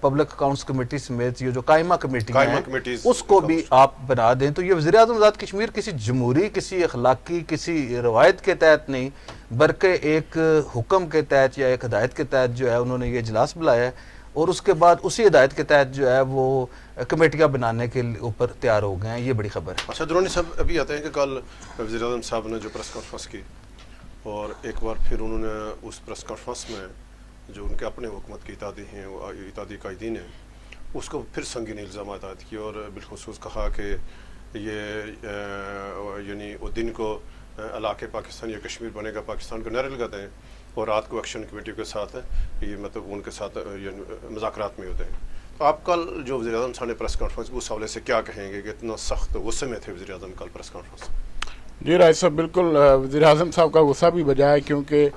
Public accounts committee سمیت یہ جو قائمہ کمیٹیاں قائمہ ہیں کمیٹیز اس کو بھی آپ بنا دیں تو یہ وزیر اعظم آزاد کشمیر کسی جمہوری کسی اخلاقی کسی روایت کے تحت نہیں بلکہ ایک حکم کے تحت یا ایک ہدایت کے تحت جو ہے انہوں نے یہ اجلاس بلایا ہے اور اس کے بعد اسی ہدایت کے تحت جو ہے وہ کمیٹیاں بنانے کے اوپر تیار ہو گئے ہیں. یہ بڑی خبر ہے. اچھا درانی صاحب ابھی آتے ہیں کہ کل وزیر اعظم صاحب نے جو پریس کانفرنس کی اور ایک بار پھر انہوں نے اس پریس کانفرنس میں جو ان کے اپنے حکومت کی اتحادی ہیں اتحادی قائدین ہیں اس کو پھر سنگین الزامات عائد کیے اور بالخصوص کہا کہ یہ یعنی وہ دن کو علاقے پاکستان یا کشمیر بنے گا پاکستان کو نعرے لگاتے ہیں اور رات کو ایکشن کمیٹی کے ساتھ یہ مطلب ان کے ساتھ مذاکرات میں ہوتے ہیں. تو آپ کل جو وزیر اعظم صاحب نے پریس کانفرنس اس حوالے سے کیا کہیں گے کہ اتنا سخت غصے میں تھے وزیر اعظم کل پریس کانفرنس؟ جی راج صاحب بالکل وزیر اعظم صاحب کا غصہ بھی بجا ہے کیونکہ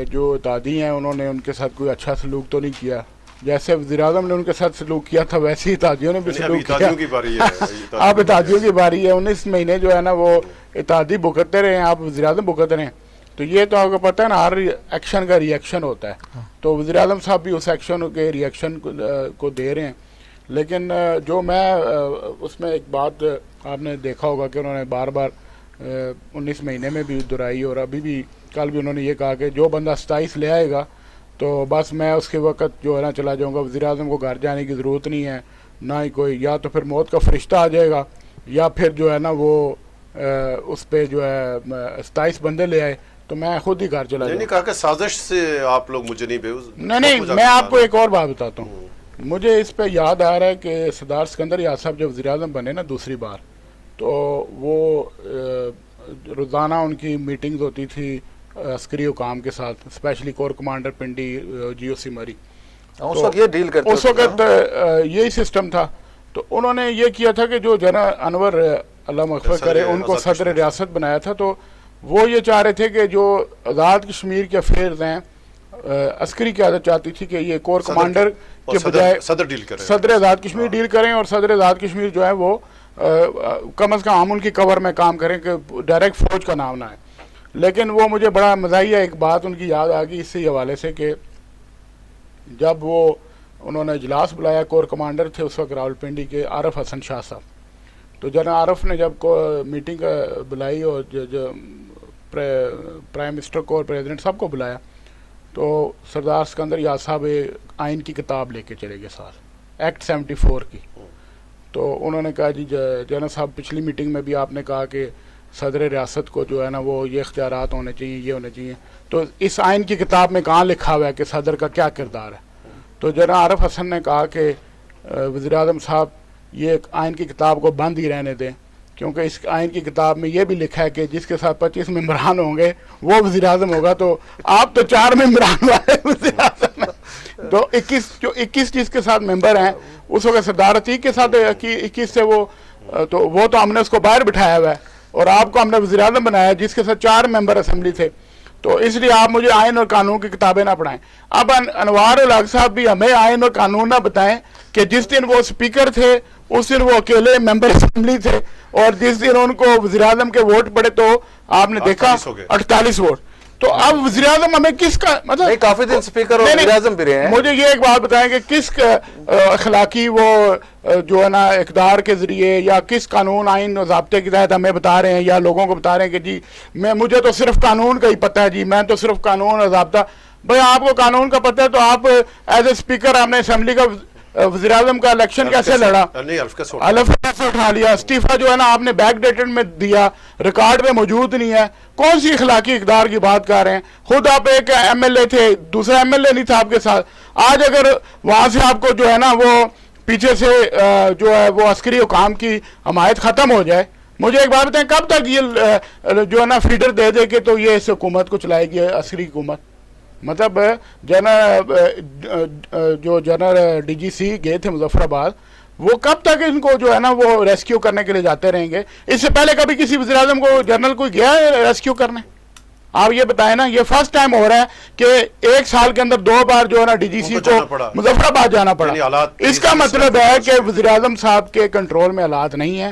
جو اتحادی ہیں انہوں نے ان کے ساتھ کوئی اچھا سلوک تو نہیں کیا. جیسے وزیر اعظم نے ان کے ساتھ سلوک کیا تھا ویسے ہی اتحادیوں نے بھی سلوک کیا. آپ اتحادیوں کی باری ہے 19 مہینے جو ہے نا وہ اتحادی بھگتتے رہے ہیں آپ وزیر اعظم بھگت رہے ہیں. تو یہ تو آپ کو پتہ ہے نا ہر ایکشن کا ری ایکشن ہوتا ہے تو وزیر اعظم صاحب بھی اس ایکشن کے ری ایکشن کو دے رہے ہیں. لیکن جو میں اس میں ایک بات آپ نے دیکھا ہوگا کہ انہوں نے بار بار 19 مہینے میں بھی دہرائی اور ابھی بھی کل بھی انہوں نے یہ کہا کہ جو بندہ 27 لے آئے گا تو بس میں اس کے وقت جو ہے نا چلا جاؤں گا. وزیر اعظم کو گھر جانے کی ضرورت نہیں ہے نہ ہی کوئی یا تو پھر موت کا فرشتہ آ جائے گا یا پھر جو ہے نا وہ اس پہ جو ہے 27 بندے لے آئے تو میں خود ہی گھر چلا جاؤں. کہا کہ سازش سے آپ لوگ مجھے نہیں میں آپ کو ایک اور بات بتاتا ہوں. مجھے اس پہ یاد آ رہا ہے کہ سردار سکندر یار صاحب جب وزیر اعظم بنے نا دوسری بار تو وہ روزانہ ان کی میٹنگز ہوتی تھی عسکری حکام کے ساتھ اسپیشلی کور کمانڈر پنڈی جی او سی مری اس وقت یہ ڈیل کرتے اس وقت یہی سسٹم تھا. تو انہوں نے یہ کیا تھا کہ جو جنرل انور اللہ مغفرت کرے ان کو صدر ریاست بنایا تھا تو وہ یہ چاہ رہے تھے کہ جو آزاد کشمیر کے افیئرز ہیں عسکری قیادت چاہتی تھی کہ یہ کور کمانڈر کے بجائے صدر آزاد کشمیر ڈیل کریں اور صدر آزاد کشمیر جو ہے وہ کم از کم عام ان کی کور میں کام کریں کہ ڈائریکٹ فوج کا نام نہ ہے. لیکن وہ مجھے بڑا مزاحیہ ایک بات ان کی یاد آ گئی اسی حوالے سے کہ جب وہ انہوں نے اجلاس بلایا کور کمانڈر تھے اس وقت راولپنڈی کے عارف حسن شاہ صاحب. تو جنرل عارف نے جب میٹنگ بلائی اور پرائم منسٹر کو اور پریزیڈنٹ صاحب کو بلایا تو سردار سکندر یار صاحب آئین کی کتاب لے کے چلے گئے ساتھ ایکٹ 74 کی. تو انہوں نے کہا جی جنرل صاحب پچھلی میٹنگ میں بھی آپ نے کہا کہ صدر ریاست کو جو ہے نا وہ یہ اختیارات ہونے چاہیے یہ ہونے چاہیے تو اس آئین کی کتاب میں کہاں لکھا ہوا ہے کہ صدر کا کیا کردار ہے. تو جنرل عارف حسن نے کہا کہ وزیر اعظم صاحب یہ آئین کی کتاب کو بند ہی رہنے دیں کیونکہ اس آئین کی کتاب میں یہ بھی لکھا ہے کہ جس کے ساتھ 25 ممبران ہوں گے وہ وزیر اعظم ہوگا. تو آپ تو 4 ممبران والے وزیر اعظم تو 21 جس کے ساتھ ممبر ہیں اس وقت سردار عتیق کے ساتھ 21 سے وہ تو ہم نے اس کو باہر بٹھایا ہوا ہے اور آپ کو ہم نے وزیر اعظم بنایا جس کے ساتھ 4 ممبر اسمبلی تھے. تو اس لیے آپ مجھے آئین اور قانون کی کتابیں نہ پڑھائیں. اب انوار الحق صاحب بھی ہمیں آئین اور قانون نہ بتائیں کہ جس دن وہ اسپیکر تھے اس دن وہ اکیلے ممبر اسمبلی تھے اور جس دن ان کو وزیر اعظم کے ووٹ پڑے تو آپ نے دیکھا 48 ووٹ. تو اب وزیر اعظم ہمیں کس کا مطلب کافی دن اسپیکر اور وزیر اعظم بھی رہے ہیں. مجھے یہ ایک بات بتائیں کہ کس اخلاقی وہ جو ہے نا اقدار کے ذریعے یا کس قانون آئین و ضابطے کے تحت ہمیں بتا رہے ہیں یا لوگوں کو بتا رہے ہیں کہ جی مجھے تو صرف قانون کا ہی پتہ ہے جی میں تو صرف قانون اور ضابطہ. بھائی آپ کو قانون کا پتہ ہے تو آپ ایز اے اسپیکر آپ نے اسمبلی کا وزیر اعظم کا الیکشن کیسے لڑا؟ الف کیسے اٹھا لیا؟ استعفیٰ جو ہے نا آپ نے بیک ڈیٹڈ میں دیا ریکارڈ میں موجود نہیں ہے. کون سی اخلاقی اقدار کی بات کر رہے ہیں؟ خود آپ ایک ایم ایل اے تھے دوسرا ایم ایل اے نہیں تھا آپ کے ساتھ. آج اگر وہاں سے آپ کو جو ہے نا وہ پیچھے سے جو ہے وہ عسکری حکام کی حمایت ختم ہو جائے مجھے ایک بات بتائیں کب تک یہ جو ہے نا فیڈر دے دے کے تو یہ اس حکومت کو چلائے گی عسکری حکومت؟ مطلب جو جنرل ڈی جی سی گئے تھے مظفر آباد وہ کب تک ان کو جو ہے نا وہ ریسکیو کرنے کے لیے جاتے رہیں گے؟ اس سے پہلے کبھی کسی وزیر اعظم کو جنرل کوئی گیا ہے ریسکیو کرنے؟ آپ یہ بتائیں نا. یہ فرسٹ ٹائم ہو رہا ہے کہ 1 سال کے اندر 2 بار جو ہے نا ڈی جی سی کو مظفر آباد جانا پڑا. اس کا مطلب ہے کہ وزیر اعظم صاحب کے کنٹرول میں حالات نہیں ہیں.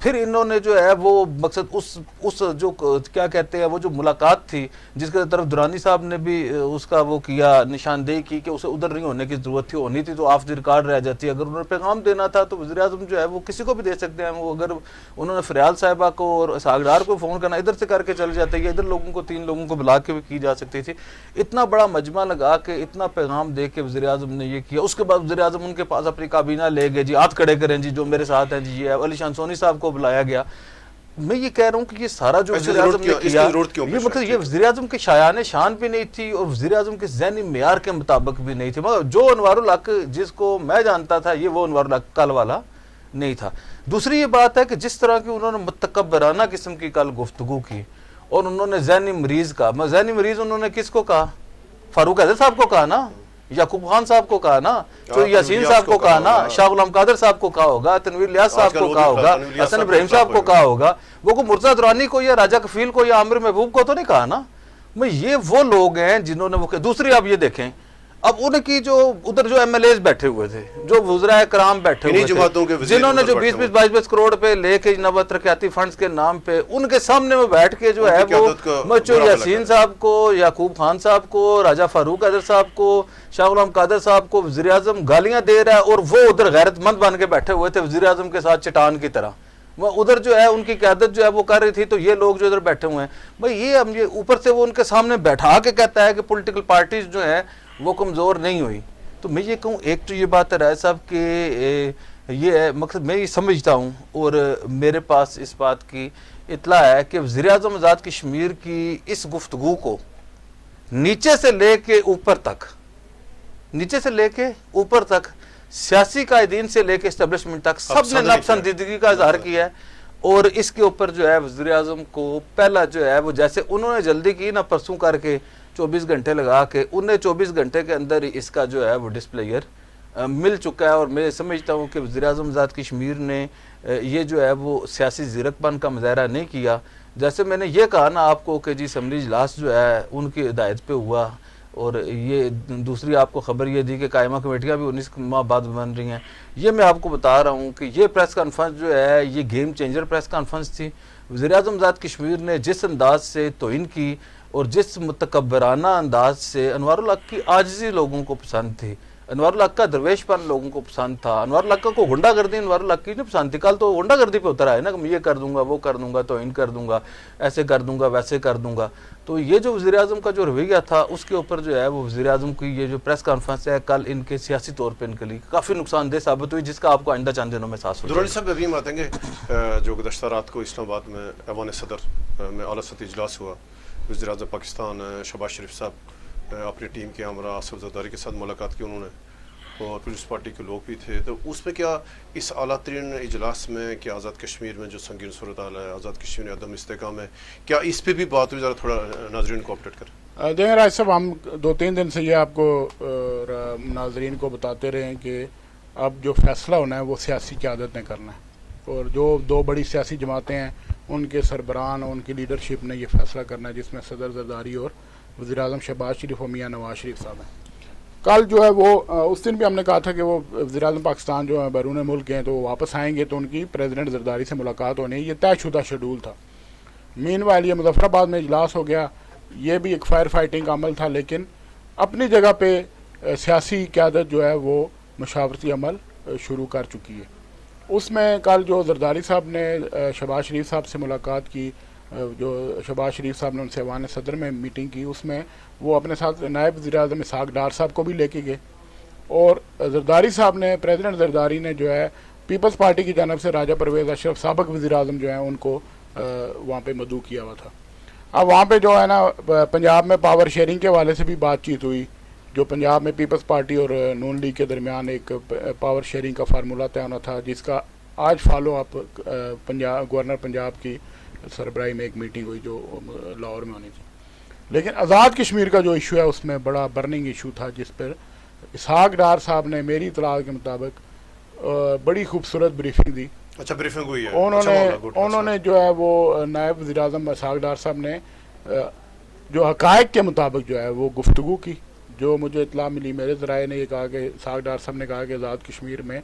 پھر انہوں نے جو ہے وہ مقصد اس جو کیا کہتے ہیں وہ جو ملاقات تھی جس کے طرف درانی صاحب نے بھی اس کا وہ کیا نشاندہی کی کہ اسے ادھر نہیں ہونے کی ضرورت تھی، ہونی تھی تو آف دی ریکارڈ رہ جاتی. اگر انہوں نے پیغام دینا تھا تو وزیر اعظم جو ہے وہ کسی کو بھی دے سکتے ہیں. وہ اگر انہوں نے فریال صاحبہ کو اور اسحاق ڈار کو فون کرنا ادھر سے کر کے چل جاتے، یا ادھر لوگوں کو 3 لوگوں کو بلا کے بھی کی جا سکتی تھی. اتنا بڑا مجمع لگا کے اتنا پیغام دے کے وزیر اعظم نے یہ کیا. اس کے بعد وزیر اعظم ان کے پاس اپنی کابینہ لے گئے، جی ہاتھ کھڑے کریں جی جو میرے ساتھ ہیں جی. یہ علی شان سونی صاحب کو بلایا گیا. میں یہ کہہ رہا ہوں کہ یہ سارا جو وزیر اعظم نے کیا یہ مطلب یہ وزیر اعظم کے شایان شان بھی نہیں تھی اور وزیر اعظم کے ذہنی معیار کے مطابق بھی نہیں تھی. مگر جو انوار الحق جس کو میں جانتا تھا یہ وہ انوار الحق کل والا نہیں تھا. دوسری یہ بات ہے کہ جس طرح کی انہوں نے متکبرانہ قسم کی کل گفتگو کی اور انہوں نے ذہنی مریض کا، ذہنی مریض انہوں نے کس کو کہا؟ فاروق حیدر صاحب کو کہا نا، یعقوب خان صاحب کو کہا نا، تو یاسین صاحب کو کہا نا، شاہ غلام قادر صاحب کو کہا ہوگا، تنویر الیاس صاحب کو کہا ہوگا، حسن ابراہیم صاحب کو کہا ہوگا. وہ کو مرتضی درانی کو یا راجہ کفیل کو یا عامر محبوب کو تو نہیں کہا نا. میں یہ وہ لوگ ہیں جنہوں نے وہ. دوسری آپ یہ دیکھیں اب ان کی جو ادھر جو ایم ایل ایز بیٹھے ہوئے تھے، جو وزراء کرام بیٹھے ہوئے تھے، جنہوں نے جو 20-20 22 کروڑ پہ لے کے نوہ ترقیاتی فنڈز کے نام پہ ان کے سامنے میں بیٹھ کے جو ہے وہ مچو یاسین صاحب کو، یعقوب خان صاحب کو، راجہ فاروق حیدر صاحب کو، شاہ غلام قادر صاحب کو وزیر اعظم گالیاں دے رہا ہے اور وہ ادھر غیرت مند بن کے بیٹھے ہوئے تھے وزیر اعظم کے ساتھ چٹان کی طرح. وہ ادھر جو ہے ان کی قیادت جو ہے وہ کر رہی تھی، تو یہ لوگ جو ادھر بیٹھے ہوئے ہیں بھائی یہ ہم یہ اوپر سے وہ ان کے سامنے بیٹھا کے کہتا ہے کہ پولیٹیکل پارٹیز جو ہیں وہ کمزور نہیں ہوئی. تو میں یہ کہوں ایک تو یہ بات ہے رائے صاحب کہ یہ ہے مقصد میں یہ سمجھتا ہوں اور میرے پاس اس بات کی اطلاع ہے کہ وزیر اعظم آزاد کشمیر کی اس گفتگو کو نیچے سے لے کے اوپر تک سیاسی قائدین سے لے کے اسٹیبلشمنٹ تک سب نے ناپسندیدگی کا اظہار کیا ہے. اور اس کے اوپر جو ہے وزیر اعظم کو پہلا جو ہے وہ جیسے انہوں نے جلدی کی نا پرسوں کر کے 24 گھنٹے لگا کے، انہیں 24 گھنٹے کے اندر ہی اس کا جو ہے وہ ڈسپلیئر مل چکا ہے. اور میں سمجھتا ہوں کہ وزیر اعظم آزاد کشمیر نے یہ جو ہے وہ سیاسی زیرک پن کا مظاہرہ نہیں کیا. جیسے میں نے یہ کہا نا آپ کو کہ جی اسمبلی اجلاس جو ہے ان کی ہدایت پہ ہوا، اور یہ دوسری آپ کو خبر یہ دی کہ قائمہ کمیٹیاں بھی 19 ماہ بعد بن رہی ہیں. یہ میں آپ کو بتا رہا ہوں کہ یہ پریس کانفرنس جو ہے یہ گیم چینجر پریس کانفرنس تھی. وزیر اعظم آزاد کشمیر نے جس انداز سے توہین کی اور جس متکبرانہ انداز سے انوار الحق کی عاجزی لوگوں کو پسند تھی، انوار الحق کا درویش پن لوگوں کو پسند تھا، انوار الحق کو غنڈہ گردی انوار الحق کی نہیں پسند تھی. کل تو غنڈہ گردی پہ اتر آئے نا کہ میں یہ کر دوں گا، وہ کر دوں گا، توہین کر دوں گا، ایسے کر دوں گا، ویسے کر دوں گا. تو یہ جو وزیر اعظم کا جو رویہ تھا اس کے اوپر جو ہے وہ وزیر اعظم کی یہ جو پریس کانفرنس ہے کل ان کے سیاسی طور پہ ان کے لیے کافی نقصان دہ ثابت ہوئی، جس کا آپ کو آئندہ چند دنوں میں احساس ہوگا. درانی صاحب ابھی ہم آتے ہیں جو گزشتہ رات کو اسلام آباد میں ایوان صدر میں اعلیٰ سطحی اجلاس ہوا، وزیر اعظم پاکستان شہباز شریف صاحب اپنی ٹیم کے ہمراہ آصف زرداری کے ساتھ ملاقات کی انہوں نے، اور پیپلز پارٹی کے لوگ بھی تھے. تو اس میں کیا اس اعلیٰ ترین اجلاس میں کہ آزاد کشمیر میں جو سنگین صورتحال ہے، آزاد کشمیر میں عدم استحکام ہے، کیا اس پہ بھی بات ہوئی؟ ذرا تھوڑا ناظرین کو اپڈیٹ کریں. دیکھیں راج صاحب، ہم 2-3 دن سے یہ آپ کو ناظرین کو بتاتے رہے ہیں کہ اب جو فیصلہ ہونا ہے وہ سیاسی قیادت نے کرنا ہے، اور جو 2 بڑی سیاسی جماعتیں ہیں ان کے سربراہان اور ان کی لیڈرشپ نے یہ فیصلہ کرنا ہے، جس میں صدر زرداری اور وزیر اعظم شہباز شریف اور میاں نواز شریف صاحب ہیں. کل جو ہے وہ اس دن بھی ہم نے کہا تھا کہ وہ وزیر اعظم پاکستان جو ہے بیرون ملک ہیں تو وہ واپس آئیں گے تو ان کی پریزیڈنٹ زرداری سے ملاقات ہونی ہے، یہ طے شدہ شیڈول تھا. مین وائل یہ مظفر آباد میں اجلاس ہو گیا، یہ بھی ایک فائر فائٹنگ کا عمل تھا، لیکن اپنی جگہ پہ سیاسی قیادت جو ہے وہ مشاورتی عمل شروع کر چکی ہے. اس میں کل جو زرداری صاحب نے شہباز شریف صاحب سے ملاقات کی، جو شہباز شریف صاحب نے ان سے ایوان صدر میں میٹنگ کی، اس میں وہ اپنے ساتھ نائب وزیر اعظم اسحاق ڈار صاحب کو بھی لے کے گئے، اور زرداری صاحب نے پریزیڈنٹ زرداری نے جو ہے پیپلز پارٹی کی جانب سے راجہ پرویز اشرف سابق وزیر اعظم جو ہیں ان کو وہاں پہ مدعو کیا ہوا تھا. اب وہاں پہ جو ہے نا پنجاب میں پاور شیئرنگ کے حوالے سے بھی بات چیت ہوئی، جو پنجاب میں پیپلز پارٹی اور نون لیگ کے درمیان ایک پاور شیئرنگ کا فارمولہ طے ہونا تھا، جس کا آج فالو اپ گورنر پنجاب کی سربراہی میں ایک میٹنگ ہوئی جو لاہور میں ہونی تھی. لیکن آزاد کشمیر کا جو ایشو ہے اس میں بڑا برننگ ایشو تھا، جس پر اسحاق ڈار صاحب نے میری اطلاع کے مطابق بڑی خوبصورت بریفنگ دی. اچھا بریفنگ ہوئی ہے. انہوں نے جو ہے وہ نائب وزیر اعظم اسحاق ڈار صاحب نے جو حقائق کے مطابق جو ہے وہ گفتگو کی. جو مجھے اطلاع ملی میرے ذرائع نے یہ کہا کہ اسحاق ڈار صاحب نے کہا کہ آزاد کشمیر میں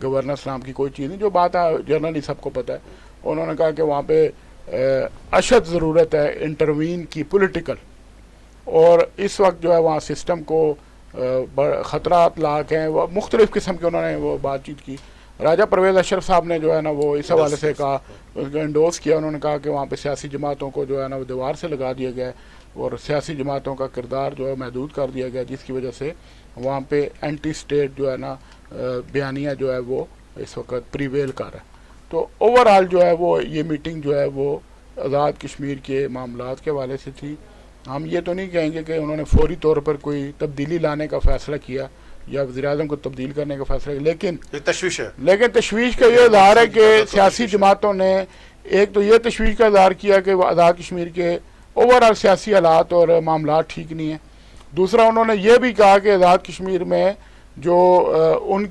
گورننس نام کی کوئی چیز نہیں. جو بات جنرلی سب کو پتہ ہے, انہوں نے کہا کہ وہاں پہ اشد ضرورت ہے انٹروین کی پولیٹیکل, اور اس وقت جو ہے وہاں سسٹم کو خطرات لاحق ہیں. وہ مختلف قسم کے انہوں نے وہ بات چیت کی. راجہ پرویز اشرف صاحب نے جو ہے نا وہ اس حوالے سے کہا, انڈوز کیا. انہوں نے کہا کہ وہاں پہ سیاسی جماعتوں کو جو ہے نا وہ دیوار سے لگا دیا گیا ہے, اور سیاسی جماعتوں کا کردار جو ہے محدود کر دیا گیا, جس کی وجہ سے وہاں پہ اینٹی اسٹیٹ جو ہے نا بیانیہ جو ہے وہ اس وقت پریویل کر رہا ہے. تو اوور آل جو ہے وہ یہ میٹنگ جو ہے وہ آزاد کشمیر کے معاملات کے حوالے سے تھی. ہم یہ تو نہیں کہیں گے کہ انہوں نے فوری طور پر کوئی تبدیلی لانے کا فیصلہ کیا یا وزیر اعظم کو تبدیل کرنے کا فیصلہ کیا, لیکن تشویش ہے. لیکن تشویش کا یہ اظہار ہے کہ سیاسی جماعتوں نے ایک تو یہ تشویش کا اظہار کیا کہ آزاد کشمیر کے اوور آل سیاسی حالات اور معاملات ٹھیک نہیں ہیں. دوسرا انہوں نے یہ بھی کہا کہ آزاد کشمیر میں جو ان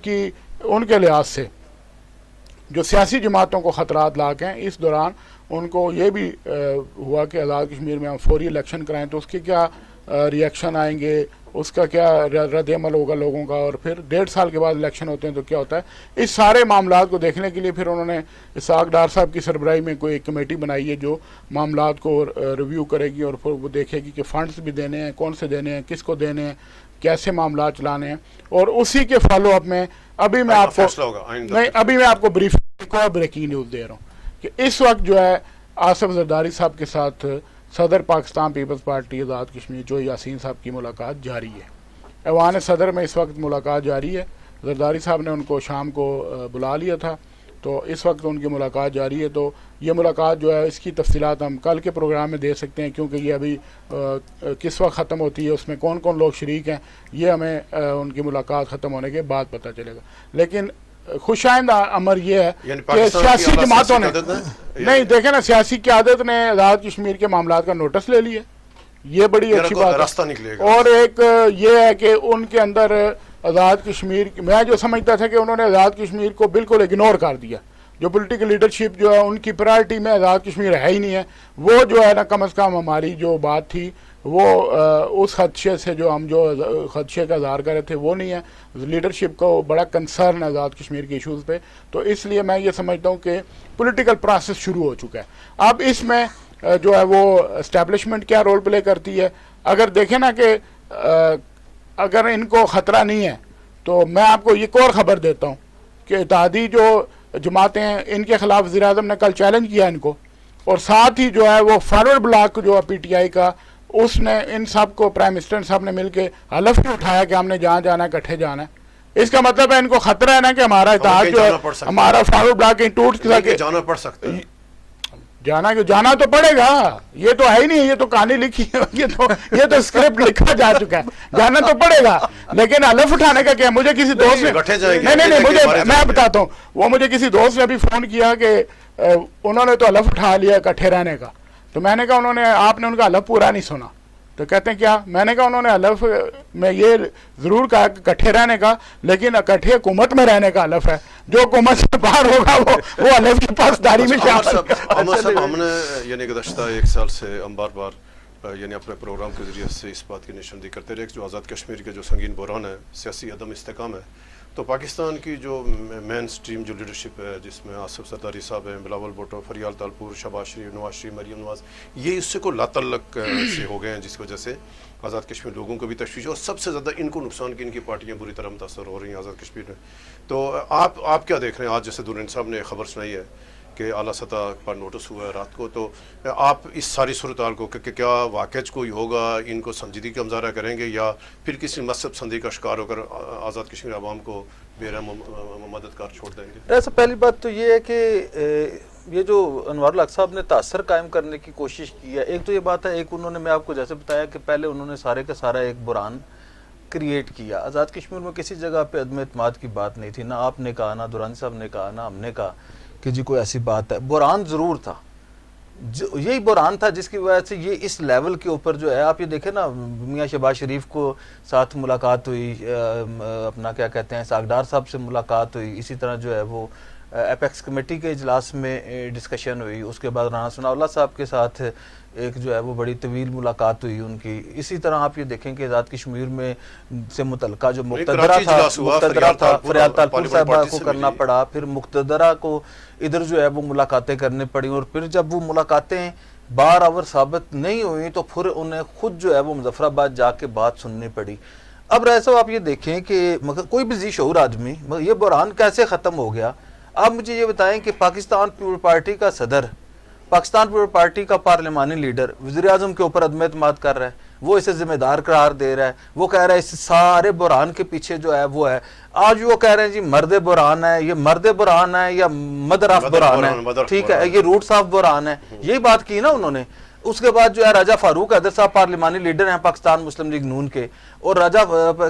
کے لحاظ سے جو سیاسی جماعتوں کو خطرات لاحق ہیں, اس دوران ان کو یہ بھی ہوا کہ آزاد کشمیر میں ہم فوری الیکشن کرائیں تو اس کے کیا ریئیکشن آئیں گے, اس کا کیا رد عمل ہوگا لوگوں کا, اور پھر 1.5 سال کے بعد الیکشن ہوتے ہیں تو کیا ہوتا ہے. اس سارے معاملات کو دیکھنے کے لیے پھر انہوں نے اسحاق ڈار صاحب کی سربراہی میں کوئی ایک کمیٹی بنائی ہے جو معاملات کو ریویو کرے گی, اور پھر وہ دیکھے گی کہ فنڈز بھی دینے ہیں, کون سے دینے ہیں, کس کو دینے ہیں, کیسے معاملات چلانے ہیں. اور اسی کے فالو اپ میں ابھی میں آپ کو بریکنگ نیوز دے رہا ہوں کہ اس وقت جو ہے آصف زرداری صاحب کے ساتھ صدر پاکستان پیپلز پارٹی آزاد کشمیر جو یاسین صاحب کی ملاقات جاری ہے. ایوان صدر میں اس وقت ملاقات جاری ہے. زرداری صاحب نے ان کو شام کو بلا لیا تھا, تو اس وقت ان کی ملاقات جاری ہے. تو یہ ملاقات جو ہے اس کی تفصیلات ہم کل کے پروگرام میں دے سکتے ہیں, کیونکہ یہ ابھی کس وقت ختم ہوتی ہے, اس میں کون کون لوگ شریک ہیں, یہ ہمیں ان کی ملاقات ختم ہونے کے بعد پتہ چلے گا. لیکن خوشائند امر یہ ہے کہ سیاسی جماعتوں نے نہیں دیکھیں نا, سیاسی قیادت نے آزاد کشمیر کے معاملات کا نوٹس لے لیا, یہ بڑی اچھی بات ہے. اور ایک یہ ہے کہ ان کے اندر آزاد کشمیر, میں جو سمجھتا تھا کہ انہوں نے آزاد کشمیر کو بالکل اگنور کر دیا. جو پولیٹیکل لیڈرشپ جو ہے ان کی پرائرٹی میں آزاد کشمیر ہے ہی نہیں ہے. وہ جو ہے نا کم از کم ہماری جو بات تھی وہ اس خدشے سے جو ہم جو خدشے کا اظہار کر رہے تھے وہ نہیں ہے. لیڈرشپ کو بڑا کنسرن ہے آزاد کشمیر کے ایشوز پہ, تو اس لیے میں یہ سمجھتا ہوں کہ پولیٹیکل پروسیس شروع ہو چکا ہے. اب اس میں جو ہے وہ اسٹیبلشمنٹ کیا رول پلے کرتی ہے. اگر دیکھیں نا کہ اگر ان کو خطرہ نہیں ہے تو میں آپ کو ایک اور خبر دیتا ہوں کہ اتحادی جو جماعتیں ہیں ان کے خلاف وزیر اعظم نے کل چیلنج کیا ان کو, اور ساتھ ہی جو ہے وہ فارورڈ بلاک جو ہے پی ٹی آئی کا, اس نے ان سب کو پرائم منسٹر صاحب نے مل کے حلف بھی اٹھایا کہ ہم نے جہاں جانا ہے اکٹھے جانا ہے. اس کا مطلب ہے ان کو خطرہ ہے نا کہ ہمارا اتحاد جو ہے, ہمارا فارورڈ بلاک ٹوٹ جانا پڑ سکتا ہے. جانا تو پڑے گا, یہ تو ہے ہی نہیں, یہ تو کہانی لکھی ہے, یہ تو اسکرپٹ لکھا جا چکا ہے. جانا تو پڑے گا, لیکن حلف اٹھانے کا کیا. مجھے کسی دوست نے نہیں میں بتاتا ہوں, وہ مجھے کسی دوست نے ابھی فون کیا کہ انہوں نے تو حلف اٹھا لیا اکٹھے رہنے کا. تو میں نے کہا آپ نے ان کا حلف پورا نہیں سنا. تو کہتے ہیں کیا. میں نے کہا انہوں نے حلف میں یہ ضرور کہا کہ اکٹھے رہنے کا, لیکن اکٹھے حکومت میں رہنے کا حلف ہے. جو حکومت سے باہر ہوگا وہ حلف کی پاسداری میں شامل. ہم نے یعنی گزشتہ 1 سال سے ہم بار بار یعنی اپنے پروگرام کے ذریعے سے اس بات کی نشاندہی کرتے رہے کہ جو آزاد کشمیر کے جو سنگین بحران ہے, سیاسی عدم استحکام ہے, تو پاکستان کی جو مین سٹریم جو لیڈرشپ ہے, جس میں آصف زرداری صاحب ہیں, بلاول بھٹو, فریال تالپور, شہباز شریف, نواز شریف, مریم نواز, یہ اس سے کو لاتعلق سے ہو گئے ہیں, جس کی وجہ سے آزاد کشمیر لوگوں کو بھی تشویش, اور سب سے زیادہ ان کو نقصان کی ان کی پارٹیاں بری طرح متاثر ہو رہی ہیں آزاد کشمیر میں. تو آپ کیا دیکھ رہے ہیں؟ آج جیسے دورین صاحب نے خبر سنائی ہے کہ اعلیٰ سطح پر نوٹس ہوا ہے رات کو, تو آپ اس ساری صورتحال کو کہ کیا واقعہ کوئی ہوگا, ان کو سنجیدگی کا مظاہرہ کریں گے, یا پھر کسی مذہب سندھی کا شکار ہو کر آزاد کشمیر عوام کو بے رحم مددگار چھوڑ دیں گے؟ ایسا پہلی بات تو یہ ہے کہ یہ جو انوار الحق صاحب نے تاثر قائم کرنے کی کوشش کی ہے, ایک تو یہ بات ہے, ایک انہوں نے, میں آپ کو جیسے بتایا کہ پہلے انہوں نے سارے کا سارا ایک بحران کریٹ کیا. آزاد کشمیر میں کسی جگہ پہ عدم اعتماد کی بات نہیں تھی, نہ آپ نے کہا, نہ دورانی صاحب نے کہا, نہ ہم نے کہا کہ جی کوئی ایسی بات ہے. بحران ضرور تھا, یہی بحران تھا جس کی وجہ سے یہ اس لیول کے اوپر جو ہے, آپ یہ دیکھیں نا, میاں شہباز شریف کو ساتھ ملاقات ہوئی, اپنا کیا کہتے ہیں اسحاق ڈار صاحب سے ملاقات ہوئی, اسی طرح جو ہے وہ ایپیکس کمیٹی کے اجلاس میں ڈسکشن ہوئی, اس کے بعد رانا ثناء اللہ صاحب کے ساتھ ایک جو ہے وہ بڑی طویل ملاقات ہوئی ان کی. اسی طرح آپ یہ دیکھیں کہ آزاد کشمیر میں سے متعلقہ جو مقتدرہ تھا فریال تالپور صاحبہ کو کرنا پڑا, پھر مقتدرہ کو ادھر جو ہے وہ ملاقاتیں کرنے پڑی, اور پھر جب وہ ملاقاتیں بار آور ثابت نہیں ہوئی تو پھر انہیں خود جو ہے وہ مظفر آباد جا کے بات سننی پڑی. اب رائے صاحب آپ یہ دیکھیں کہ کوئی بھی ذی شعور آدمی یہ بحران کیسے ختم ہو گیا. آپ مجھے یہ بتائیں کہ پاکستان پیپل پارٹی کا صدر, پاکستان پیپل پارٹی کا پارلیمانی لیڈر وزیر اعظم کے اوپر عدم اعتماد کر رہا ہے, وہ اسے ذمہ دار قرار دے رہا ہے, وہ کہہ رہا ہے اس سارے بحران کے پیچھے جو ہے وہ ہے. آج وہ کہہ رہے ہیں جی مرد بحران ہے, یہ مرد بحران ہے یا مدر آف بحران ہے, ٹھیک ہے, یہ روٹس آف بحران ہے, یہی بات کی نا انہوں نے. اس کے بعد جو ہے راجہ فاروق حیدر صاحب پارلیمانی لیڈر ہیں پاکستان مسلم لیگ نون کے, اور راجہ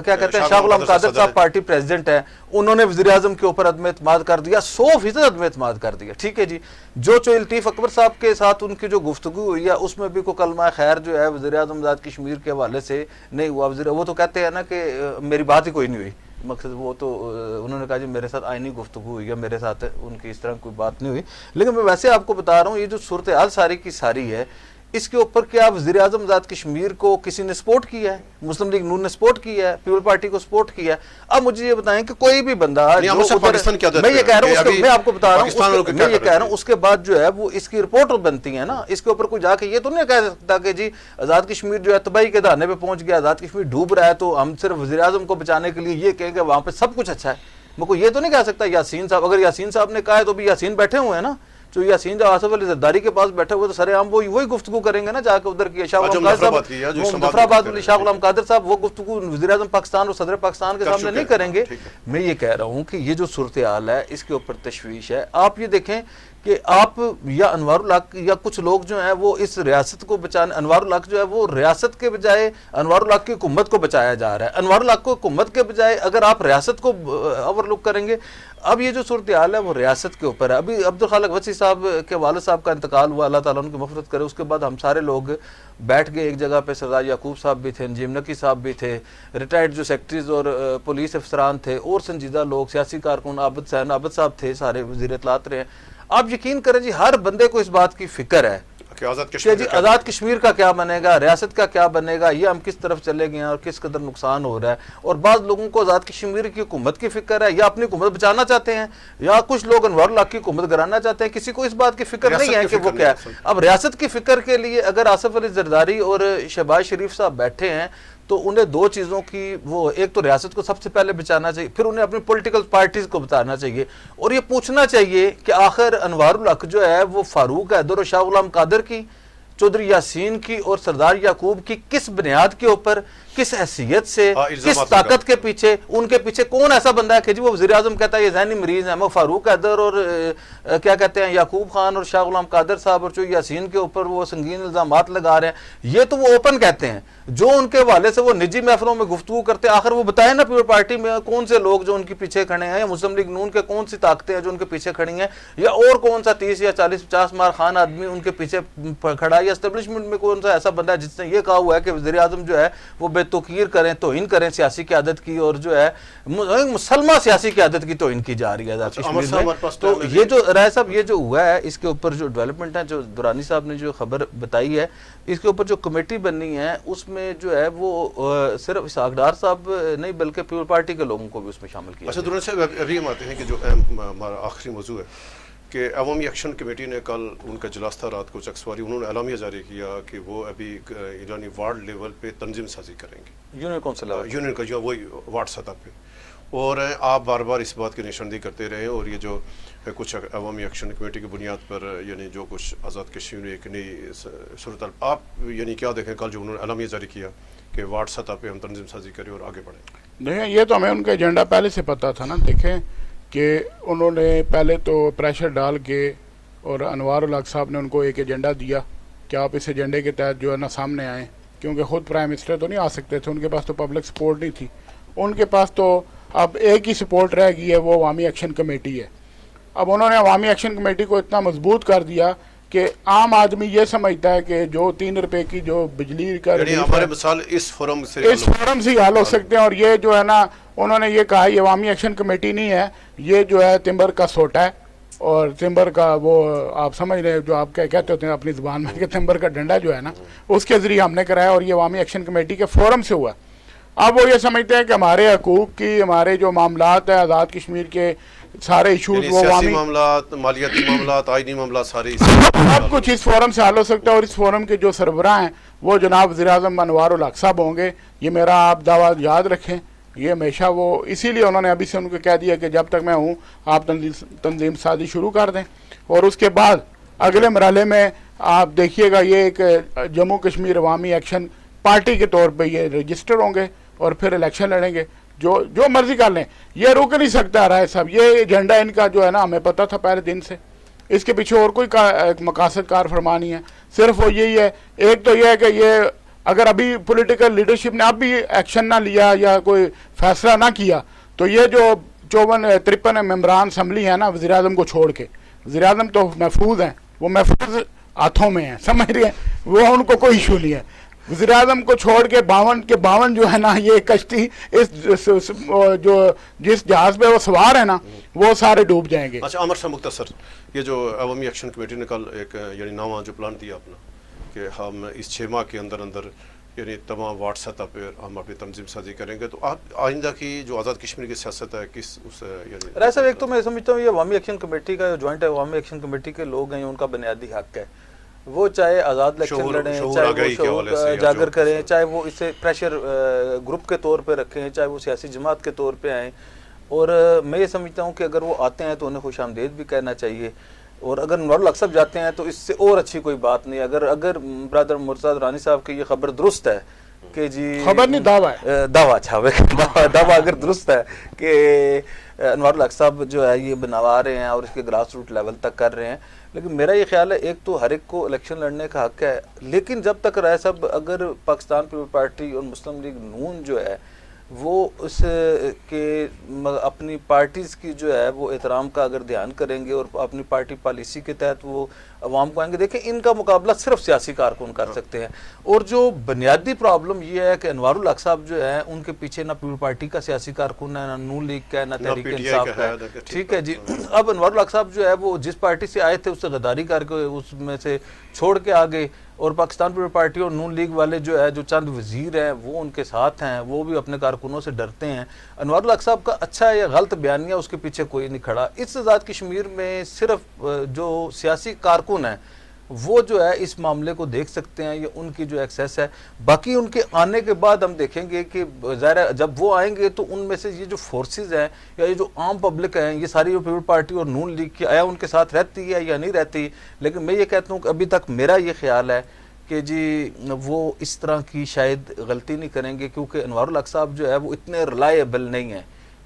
کیا کہتے ہیں شاہ غلام قادر صاحب پارٹی پریزیڈنٹ ہیں, انہوں نے وزیر اعظم کے اوپر عدم اعتماد کر دیا, 100% عدم اعتماد کر دیا. ٹھیک ہے جی, جو لطیف اکبر صاحب کے ساتھ ان کی جو گفتگو ہوئی ہے اس میں بھی کوئی کلمہ خیر جو ہے وزیر اعظم آزاد کشمیر کے حوالے سے نہیں ہوا. وہ تو کہتے ہیں نا کہ میری بات ہی کوئی نہیں ہوئی, مقصد وہ تو انہوں نے کہا جی میرے ساتھ آئینی گفتگو ہوئی ہے, میرے ساتھ ان کی اس طرح کوئی بات نہیں ہوئی. لیکن میں ویسے آپ کو بتا رہا ہوں یہ جو صورتحال ساری کی ساری ہے, اس کے اوپر کیا وزیر اعظم آزاد کشمیر کو کسی نے سپورٹ کیا ہے؟ مسلم لیگ نون نے سپورٹ کیا ہے, پیپل پارٹی کو سپورٹ کیا ہے. اب مجھے یہ بتائیں کہ کوئی بھی بندہ میں یہ کہہ رہا ہوں, میں آپ کو بتا رہا ہوں, میں یہ کہہ رہا ہوں اس کے بعد جو ہے وہ اس کی رپورٹ بنتی ہے نا, اس کے اوپر کوئی جا کے یہ تو نہیں کہہ سکتا کہ جی آزاد کشمیر جو ہے تباہی کے دہانے پہ پہنچ گیا, آزاد کشمیر ڈوب رہا ہے تو ہم صرف وزیر اعظم کو بچانے کے لیے یہ کہیں کہ وہاں پہ سب کچھ اچھا ہے. میں کو یہ تو نہیں کہہ سکتا یاسین صاحب, اگر یاسین صاحب نے کہا ہے تو بھی یاسین بیٹھے ہوئے ہیں نا, جو یاسین جو آصف علی زرداری کے پاس بیٹھے ہوئے تو سر عام وہی گفتگو کریں گے نا جا کے ادھر کی. شاہ غلام قادر صاحب مظفر آباد والی شاہ غلام قادر صاحب وہ گفتگو وزیر اعظم پاکستان اور صدر پاکستان کے سامنے نہیں کریں گے. میں یہ کہہ رہا ہوں کہ یہ جو صورتحال ہے اس کے اوپر تشویش ہے. آپ یہ دیکھیں کہ آپ یا انوار الحق یا کچھ لوگ جو ہیں وہ اس ریاست کو بچانے, انوار الحق جو ہے وہ ریاست کے بجائے انوار الحق کی حکومت کو بچایا جا رہا ہے. انوار الحق کو حکومت کے بجائے اگر آپ ریاست کو اوور لک کریں گے, اب یہ جو صورتحال ہے وہ ریاست کے اوپر ہے. ابھی عبدالخالق وسیع صاحب کے والد صاحب کا انتقال ہوا, اللہ تعالیٰ ان کی مغفرت کرے, اس کے بعد ہم سارے لوگ بیٹھ گئے ایک جگہ پہ. سردار یعقوب صاحب بھی تھے, نجیم نقی صاحب بھی تھے, ریٹائرڈ جو سیکٹریز اور پولیس افسران تھے, اور سنجیدہ لوگ, سیاسی کارکن عابد صاحب تھے, سارے وزیر اطلاعات رہے. آپ یقین کریں جی ہر بندے کو اس بات کی فکر ہے کہ جی آزاد کشمیر کا کیا بنے گا, ریاست کا کیا بنے گا, یہ ہم کس طرف چلے گئے ہیں اور کس قدر نقصان ہو رہا ہے. اور بعض لوگوں کو آزاد کشمیر کی حکومت کی فکر ہے, یا اپنی حکومت بچانا چاہتے ہیں, یا کچھ لوگ انوار الحق کی حکومت گرانا چاہتے ہیں. کسی کو اس بات کی فکر نہیں ہے کہ وہ کیا ہے. اب ریاست کی فکر کے لیے اگر آصف علی زرداری اور شہباز شریف صاحب بیٹھے ہیں تو انہیں دو چیزوں کی, وہ ایک تو ریاست کو سب سے پہلے بچانا چاہیے, پھر انہیں اپنی پولیٹیکل پارٹیز کو بتانا چاہیے, اور یہ پوچھنا چاہیے کہ آخر انوار الحق جو ہے وہ فاروق حیدر اور شاہ غلام قادر کی, چودھری یاسین کی اور سردار یعقوب کی کس بنیاد کے اوپر, کس حیثیت سے, کس طاقت کے پیچھے, ان کے پیچھے کون ایسا بندہ ہے کہ جی وہ وزیر اعظم کہتا ہے یہ ذہنی مریض ہیں. فاروق حیدر اور کیا کہتے ہیں یعقوب خان اور شاہ غلام قادر صاحب اور چودھری یاسین کے اوپر وہ سنگین الزامات لگا رہے ہیں, یہ تو وہ اوپن کہتے ہیں. جو ان کے حوالے سے وہ نجی محفلوں میں گفتگو کرتے ہیں, آخر وہ بتائیں نا پیپل پارٹی میں کون سے لوگ جو ان کے پیچھے کھڑے ہیں, یا مسلم لیگ نون کے کون سی طاقتیں ہیں جو ان کے پیچھے کھڑی ہیں, یا اور کون سا 30 یا 40 50 مار خان آدمی ان کے پیچھے کھڑا ہے, یا اسٹیبلشمنٹ میں کون سا ایسا بندہ ہے جس نے یہ کہا ہوا ہے کہ وزیر اعظم جو ہے وہ بے توقیر کریں, توہین کریں سیاسی قیادت کی, اور جو ہے مسلمہ سیاسی قیادت کی توہین کی جا رہی ہے آزاد کشمیر میں. تو یہ جو رائے صاحب یہ جو ہوا ہے اس کے اوپر جو ڈیولپمنٹ ہے, جو دورانی صاحب نے جو خبر بتائی ہے, اس کے اوپر جو کمیٹی بننی ہے اس میں جو ہے وہ صرف اسحاق ڈار صاحب نہیں بلکہ پیپل پارٹی کے لوگوں کو بھی اس میں شامل کیا. اچھا دورانی صاحب ابھی ہم آتے ہیں کہ جو ہمارا آخری موضوع ہے کہ عوامی ایکشن کمیٹی نے کل ان کا اجلاس تھا رات کو چکسواری, انہوں نے اعلامیہ جاری کیا کہ وہ ابھی یعنی وارڈ لیول پہ تنظیم سازی کریں گے, یونین کونسل یونین کا جو وہی وارڈ سطح پہ. اور آپ بار بار اس بات کی نشاندہی کرتے رہے, اور یہ جو کچھ عوامی ایکشن کمیٹی کی بنیاد پر یعنی جو کچھ آزاد کشمیر ایک نئی صورت, آپ یعنی کیا دیکھیں کل جو انہوں نے اعلامیہ جاری کیا کہ وارڈ سطح پہ ہم تنظیم سازی کریں اور آگے بڑھیں. دیکھیں یہ تو ہمیں ان کا ایجنڈا پہلے سے پتہ تھا نا. دیکھیں کہ انہوں نے پہلے تو پریشر ڈال کے, اور انوار الحق صاحب نے ان کو ایک ایجنڈا دیا کہ آپ اس ایجنڈے کے تحت جو ہے نا سامنے آئیں, کیونکہ خود پرائم منسٹر تو نہیں آ سکتے تھے, ان کے پاس تو پبلک سپورٹ نہیں تھی. ان کے پاس تو اب ایک ہی سپورٹ رہ گئی ہے, وہ عوامی ایکشن کمیٹی ہے. اب انہوں نے عوامی ایکشن کمیٹی کو اتنا مضبوط کر دیا کہ عام آدمی یہ سمجھتا ہے کہ جو 3 روپے کی جو بجلی کا ہمارے مثال اس فورم سے حل ہو سکتے ہیں. اور یہ جو ہے نا انہوں نے یہ کہا یہ عوامی ایکشن کمیٹی نہیں ہے, یہ جو ہے تمبر کا سوٹا ہے, اور تمبر کا وہ آپ سمجھ رہے ہیں جو آپ کہتے ہوتے ہیں اپنی زبان میں کہ تمبر کا ڈنڈا جو ہے نا اس کے ذریعے ہم نے کرایا اور یہ عوامی ایکشن کمیٹی کے فورم سے ہوا. اب وہ یہ سمجھتے ہیں کہ ہمارے حقوق کی ہمارے جو معاملات ہیں آزاد کشمیر کے سارے ایشوز وہ سیاسی عوامی معاملات، مالیاتی معاملات، آئینی معاملات سارے سب کچھ اس فورم سے حل ہو سکتا ہے. اور اس فورم کے جو سربراہ ہیں وہ جناب وزیر اعظم انوار الحق صاحب ہوں گے. یہ میرا آپ دعویٰ یاد رکھیں، یہ ہمیشہ وہ اسی لیے انہوں نے ابھی سے ان کو کہہ دیا کہ جب تک میں ہوں آپ تنظیم سازی شروع کر دیں. اور اس کے بعد اگلے مرحلے میں آپ دیکھیے گا یہ ایک جموں کشمیر عوامی ایکشن پارٹی کے طور پہ یہ رجسٹر ہوں گے اور پھر الیکشن لڑیں گے. جو مرضی کر لیں، یہ رک نہیں سکتا رائے صاحب. یہ ایجنڈا ان کا جو ہے نا ہمیں پتہ تھا پہلے دن سے. اس کے پیچھے اور کوئی مقاصد کار فرما نہیں ہے، صرف وہ یہی ہے. ایک تو یہ ہے کہ یہ اگر ابھی پولیٹیکل لیڈرشپ نے اب بھی ایکشن نہ لیا یا کوئی فیصلہ نہ کیا تو یہ جو 53 ممبران اسمبلی ہیں نا وزیر اعظم کو چھوڑ کے، وزیر اعظم تو محفوظ ہیں، وہ محفوظ ہاتھوں میں ہیں، سمجھ رہے ہیں، وہ ان کو کوئی ایشو نہیں ہے. وزیر اعظم کو چھوڑ کے 52 جو ہے نا یہ کشتی جو جس جہاز پہ وہ سوار ہے نا وہ سارے ڈوب جائیں گے. اچھا عمر صاحب مختصر، یہ جو عوامی ایکشن کمیٹی نے کل ایک یعنی نامہ جو پلان دیا اپنا کہ ہم اس 6 ماہ کے اندر یعنی تمام وارڈ سطح پہ ہم اپنی تنظیم سازی کریں گے، تو آپ آئندہ کی جو آزاد کشمیر کی سیاست ہے کس اس یعنی رائے صاحب ایک تو میں سمجھتا ہوں یہ عوامی ایکشن کمیٹی کا جوائنٹ عوامی ایکشن کمیٹی کے لوگ ہیں ان کا بنیادی حق ہے، وہ چاہے آزاد الیکشن لڑیں، چاہے وہ شعور اجاگر کریں، چاہے وہ اسے پریشر گروپ کے طور پہ رکھیں، چاہے وہ سیاسی جماعت کے طور پہ آئیں. اور میں یہ سمجھتا ہوں کہ اگر وہ آتے ہیں تو انہیں خوش آمدید بھی کہنا چاہیے. اور اگر انوار الحق صاحب جاتے ہیں تو اس سے اور اچھی کوئی بات نہیں. اگر برادر مرتضی درانی صاحب کی یہ خبر درست ہے کہ جی خبر نہیں دعویٰ ہے، دعویٰ دعویٰ اگر درست ہے کہ انوار الحق صاحب جو ہے یہ بنوا رہے ہیں اور اس کے گراس روٹ لیول تک کر رہے ہیں، لیکن میرا یہ خیال ہے ایک تو ہر ایک کو الیکشن لڑنے کا حق ہے، لیکن جب تک رائے صاحب اگر پاکستان پیپل پارٹی اور مسلم لیگ نون جو ہے وہ اس کے اپنی پارٹیز کی جو ہے وہ احترام کا اگر دھیان کریں گے اور اپنی پارٹی پالیسی کے تحت وہ عوام کو آئیں گے. دیکھیں ان کا مقابلہ صرف سیاسی کارکن کر سکتے ہیں. اور جو بنیادی پرابلم یہ ہے کہ انوار الحق صاحب جو ہے ان کے پیچھے نہ پیپل پارٹی کا سیاسی کارکن ہے، نہ نون لیگ کا ہے، نہ تحریک انصاف کا ہے. ٹھیک ہے جی. اب انوار الحق صاحب جو ہے وہ جس پارٹی سے آئے تھے اس سے غداری کر کے اس میں سے چھوڑ کے آ گئے، اور پاکستان پیپل پارٹی اور نون لیگ والے جو ہے جو چند وزیر ہیں وہ ان کے ساتھ ہیں، وہ بھی اپنے کارکنوں سے ڈرتے ہیں. انوار الحق صاحب کا اچھا یا غلط بیانیہ اس کے پیچھے کوئی نہیں کھڑا. اس آزاد کشمیر میں صرف جو سیاسی کارکن ہیں وہ جو ہے اس معاملے کو دیکھ سکتے ہیں، یہ ان کی جو ایکسیس ہے. باقی ان کے آنے کے بعد ہم دیکھیں گے کہ ظاہر ہے جب وہ آئیں گے تو ان میں سے یہ جو فورسز ہیں یا یہ جو عام پبلک ہیں یہ ساری جو پیپل پارٹی اور نون لیگ کی آیا ان کے ساتھ رہتی ہے یا نہیں رہتی. لیکن میں یہ کہتا ہوں کہ ابھی تک میرا یہ خیال ہے کہ جی وہ اس طرح کی شاید غلطی نہیں کریں گے، کیونکہ انوار الحق صاحب جو ہے وہ اتنے ریلائبل نہیں ہیں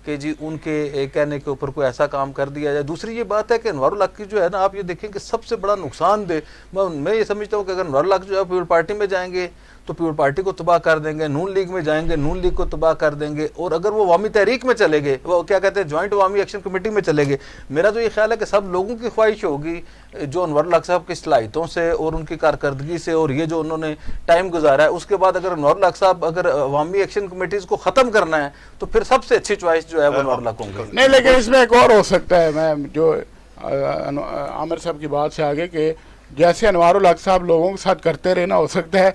کہ جی ان کے کہنے کے اوپر کوئی ایسا کام کر دیا جائے. دوسری یہ بات ہے کہ انوار الحق کی جو ہے نا آپ یہ دیکھیں کہ سب سے بڑا نقصان دہ میں یہ سمجھتا ہوں کہ اگر انوار الحق جو ہے پیپل پارٹی میں جائیں گے تو پیپل پارٹی کو تباہ کر دیں گے، نون لیگ میں جائیں گے نون لیگ کو تباہ کر دیں گے، اور اگر وہ عوامی تحریک میں چلے گئے، وہ کیا کہتے ہیں جوائنٹ عوامی ایکشن کمیٹی میں چلے گئے، میرا تو یہ خیال ہے کہ سب لوگوں کی خواہش ہوگی جو انوار الحق صاحب کی صلاحیتوں سے اور ان کی کارکردگی سے اور یہ جو انہوں نے ٹائم گزارا ہے اس کے بعد اگر انوار الحق صاحب اگر عوامی ایکشن کمیٹیز کو ختم کرنا ہے تو پھر سب سے اچھی چوائس جو ہے وہ انوار الحق ہوں گے. نہیں لیکن اس میں ایک اور ہو سکتا ہے، میں جو عامر صاحب کی بات سے آگے کہ جیسے انوار الحق صاحب لوگوں کے ساتھ کرتے رہے نا، ہو سکتا ہے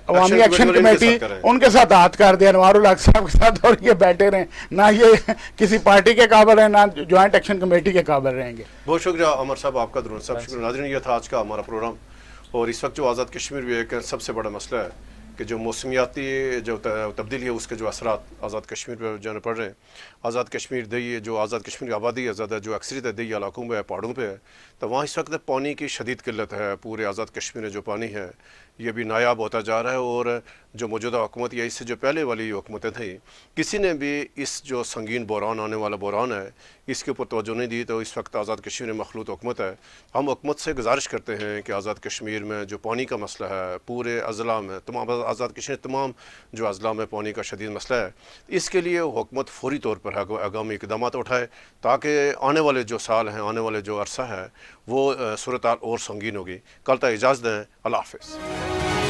عوامی ایکشن کمیٹی ان کے ساتھ ہاتھ کر دے انوار الحق صاحب کے ساتھ اور یہ بیٹھے رہیں، نہ یہ کسی پارٹی کے قابل ہیں نہ جوائنٹ ایکشن کمیٹی کے قابل رہیں گے. بہت شکریہ عمر صاحب آپ کا. درود صاحب شکریہ. ناظرین یہ تھا آج کا ہمارا پروگرام. اور اس وقت جو آزاد کشمیر بھی ایک سب سے بڑا مسئلہ ہے کہ جو موسمیاتی جو تبدیلی ہے اس کے جو اثرات آزاد کشمیر پہ جو پڑ رہے ہیں. آزاد کشمیر دیہی جو آزاد کشمیر کی آبادی ہے زیادہ جو اکثریت ہے دیہی علاقوں میں ہے، پہاڑوں پہ ہے، تو وہاں اس وقت پانی کی شدید قلت ہے. پورے آزاد کشمیر میں جو پانی ہے یہ بھی نایاب ہوتا جا رہا ہے. اور جو موجودہ حکومت یا اس سے جو پہلے والی حکومتیں تھیں کسی نے بھی اس جو سنگین بحران آنے والا بحران ہے اس کے اوپر توجہ نہیں دی. تو اس وقت آزاد کشمیر میں مخلوط حکومت ہے. ہم حکومت سے گزارش کرتے ہیں کہ آزاد کشمیر میں جو پانی کا مسئلہ ہے پورے اضلاع میں تمام آزاد کشمیر تمام جو اضلاع میں پانی کا شدید مسئلہ ہے، اس کے لیے حکومت فوری طور پر آگامی اقدامات اٹھائے تاکہ آنے والے جو سال ہیں آنے والے جو عرصہ ہے وہ صورتحال اور سنگین ہوگی. کل تک اجازت دیں. اللہ حافظ.